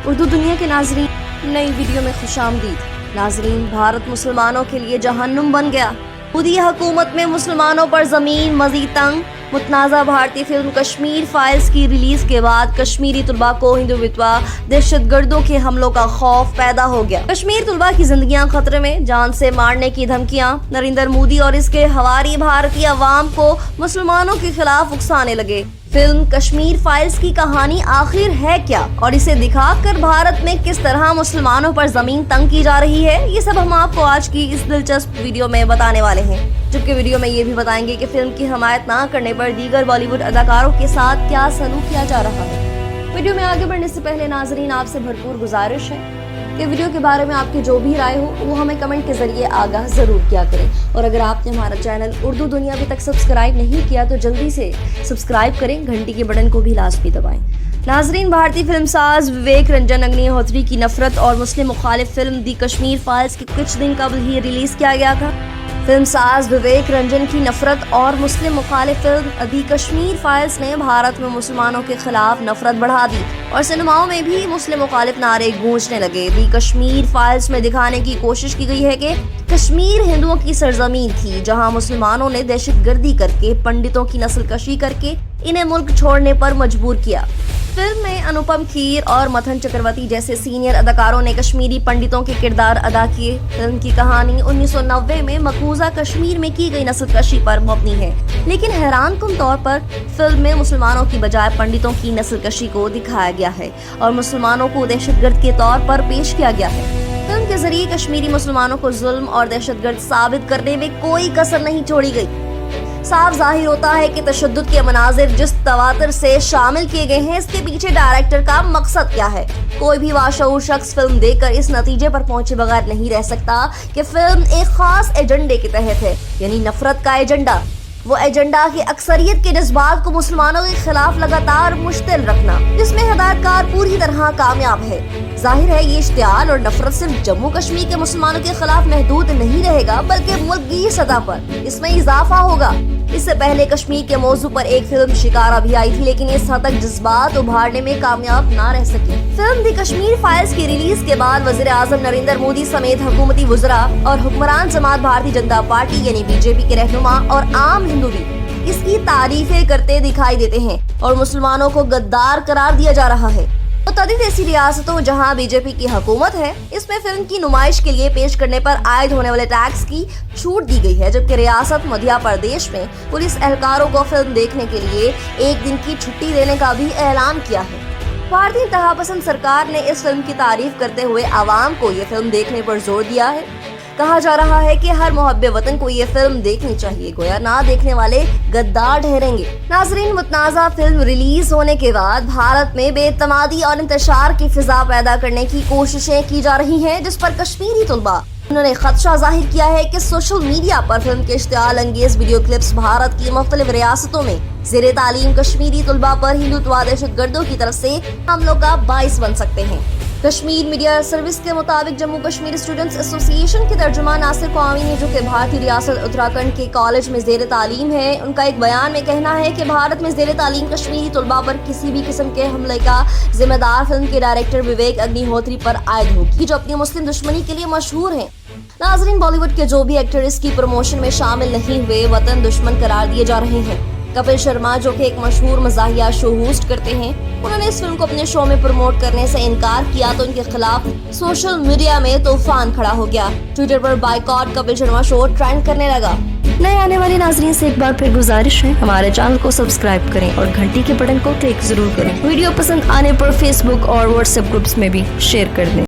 اردو دنیا کے ناظرین، نئی ویڈیو میں خوشامدید۔ ناظرین، بھارت مسلمانوں کے لیے جہنم بن گیا۔ مودی حکومت میں مسلمانوں پر زمین مزید تنگ۔ متنازع بھارتی فلم کشمیر فائلز کی ریلیز کے بعد کشمیری طلباء کو ہندوتوا دہشت گردوں کے حملوں کا خوف پیدا ہو گیا۔ کشمیر طلباء کی زندگیاں خطرے میں، جان سے مارنے کی دھمکیاں۔ نریندر مودی اور اس کے حواری بھارتی عوام کو مسلمانوں کے خلاف اکسانے لگے۔ فلم کشمیر فائلز کی کہانی آخر ہے کیا، اور اسے دکھا کر بھارت میں کس طرح مسلمانوں پر زمین تنگ کی جا رہی ہے، یہ سب ہم آپ کو آج کی اس دلچسپ ویڈیو میں بتانے والے ہیں۔ جبکہ ویڈیو میں یہ بھی بتائیں گے کہ فلم کی حمایت نہ کرنے پر دیگر بالی ووڈ اداکاروں کے ساتھ کیا سلوک کیا جا رہا ہے۔ ویڈیو میں آگے بڑھنے سے پہلے ناظرین، آپ سے بھرپور گزارش ہے کہ ویڈیو کے بارے میں آپ کی جو بھی رائے ہو وہ ہمیں کمنٹ کے ذریعے آگاہ ضرور کیا کریں، اور اگر آپ نے ہمارا چینل اردو دنیا ابھی تک سبسکرائب نہیں کیا تو جلدی سے سبسکرائب کریں، گھنٹی کے بٹن کو بھی لازمی دبائیں۔ ناظرین، بھارتی فلم ساز وویک رنجن اگنی ہوتری کی نفرت اور مسلم مخالف فلم دی کشمیر فائلز کی کچھ دن قبل ہی ریلیز کیا گیا تھا۔ فلم ساز وویک رنجن کی نفرت اور مسلم مخالف فلم دی کشمیر فائلز نے بھارت میں مسلمانوں کے خلاف نفرت بڑھا دی اور سینماؤں میں بھی مسلم مخالف نعرے گونجنے لگے۔ دی کشمیر فائلز میں دکھانے کی کوشش کی گئی ہے کہ کشمیر ہندوؤں کی سرزمین تھی، جہاں مسلمانوں نے دہشت گردی کر کے، پنڈتوں کی نسل کشی کر کے انہیں ملک چھوڑنے پر مجبور کیا۔ فلم میں انوپم کھیر اور متھن چکرورتی جیسے سینئر اداکاروں نے کشمیری پنڈتوں کے کردار ادا کیے۔ فلم کی کہانی 1990 میں مقبوضہ کشمیر میں کی گئی نسل کشی پر مبنی ہے، لیکن حیران کن طور پر فلم میں مسلمانوں کی بجائے پنڈتوں کی نسل کشی کو دکھایا گیا ہے اور مسلمانوں کو دہشت گرد کے طور پر پیش کیا گیا ہے۔ فلم کے ذریعے کشمیری مسلمانوں کو ظلم اور دہشت گرد ثابت کرنے میں کوئی کسر نہیں چھوڑی گئی۔ صاف ظاہر ہوتا ہے کہ تشدد کے مناظر جس تواتر سے شامل کیے گئے ہیں، اس کے پیچھے ڈائریکٹر کا مقصد کیا ہے۔ کوئی بھی باشعور شخص فلم دیکھ کر اس نتیجے پر پہنچے بغیر نہیں رہ سکتا کہ فلم ایک خاص ایجنڈے کے تحت ہے، یعنی نفرت کا ایجنڈا۔ وہ ایجنڈا کی اکثریت کے جذبات کو مسلمانوں کے خلاف لگاتار مشتعل رکھنا، جس میں ہدایتکار پوری طرح کامیاب ہے۔ ظاہر ہے یہ اشتعال اور نفرت صرف جموں کشمیر کے مسلمانوں کے خلاف محدود نہیں رہے گا، بلکہ ملک کی سطح پر اس میں اضافہ ہوگا۔ اس سے پہلے کشمیر کے موضوع پر ایک فلم شکارا بھی آئی تھی، لیکن اس حد تک جذبات ابھارنے میں کامیاب نہ رہ سکی۔ فلم دی کشمیر فائلز کی ریلیز کے بعد وزیر اعظم نریندر مودی سمیت حکومتی وزراء اور حکمران جماعت بھارتی جنتا پارٹی یعنی بی جے پی کے رہنما اور عام ہندو بھی اس کی تعریفیں کرتے دکھائی دیتے ہیں اور مسلمانوں کو غدار قرار دیا جا رہا ہے۔ متعدد ایسی ریاستوں جہاں بی جے پی کی حکومت ہے، اس میں فلم کی نمائش کے لیے پیش کرنے پر عائد ہونے والے ٹیکس کی چھوٹ دی گئی ہے، جبکہ ریاست مدھیہ پردیش میں پولیس اہلکاروں کو فلم دیکھنے کے لیے ایک دن کی چھٹی دینے کا بھی اعلان کیا ہے۔ بھارتی انتہا پسند سرکار نے اس فلم کی تعریف کرتے ہوئے عوام کو یہ فلم دیکھنے پر زور دیا ہے۔ کہا جا رہا ہے کہ ہر محب وطن کو یہ فلم دیکھنی چاہیے، گویا نہ دیکھنے والے غدار ٹھہریں گے۔ ناظرین، متنازع فلم ریلیز ہونے کے بعد بھارت میں بے اعتمادی اور انتشار کی فضا پیدا کرنے کی کوششیں کی جا رہی ہیں، جس پر کشمیری طلباء انہوں نے خدشہ ظاہر کیا ہے کہ سوشل میڈیا پر فلم کے اشتعال انگیز ویڈیو کلپس بھارت کی مختلف ریاستوں میں زیر تعلیم کشمیری طلباء پر ہندوتوا دہشت گردوں کی طرف سے حملوں کا باعث بن سکتے ہیں۔ کشمیر میڈیا سروس کے مطابق جموں کشمیر اسٹوڈنٹس ایسوسی ایشن کے ترجمان ناصر قوامی نے، جو کہ بھارتی ریاست اتراکھنڈ کے کالج میں زیر تعلیم ہے، ان کا ایک بیان میں کہنا ہے کہ بھارت میں زیر تعلیم کشمیری طلباء پر کسی بھی قسم کے حملے کا ذمہ دار فلم کے ڈائریکٹر وویک اگنی ہوتری پر عائد ہوگی، جو اپنی مسلم دشمنی کے لیے مشہور ہیں۔ ناظرین، بالی ووڈ کے جو بھی ایکٹر اس کی پروموشن میں شامل نہیں ہوئے، وطن دشمن قرار دیے جا رہے ہیں۔ کپل شرما، جو کہ ایک مشہور مزاحیہ شو ہوسٹ کرتے ہیں، انہوں نے اس فلم کو اپنے شو میں پروموٹ کرنے سے انکار کیا تو ان کے خلاف سوشل میڈیا میں طوفان کھڑا ہو گیا۔ ٹویٹر پر بائیکاٹ کپل شرما شو ٹرینڈ کرنے لگا۔ نئے آنے والے ناظرین سے ایک بار پھر گزارش ہے، ہمارے چینل کو سبسکرائب کریں اور گھنٹی کے بٹن کو کلک ضرور کریں۔ ویڈیو پسند آنے پر فیس بک اور واٹس ایپ گروپس میں بھی شیئر کر دیں۔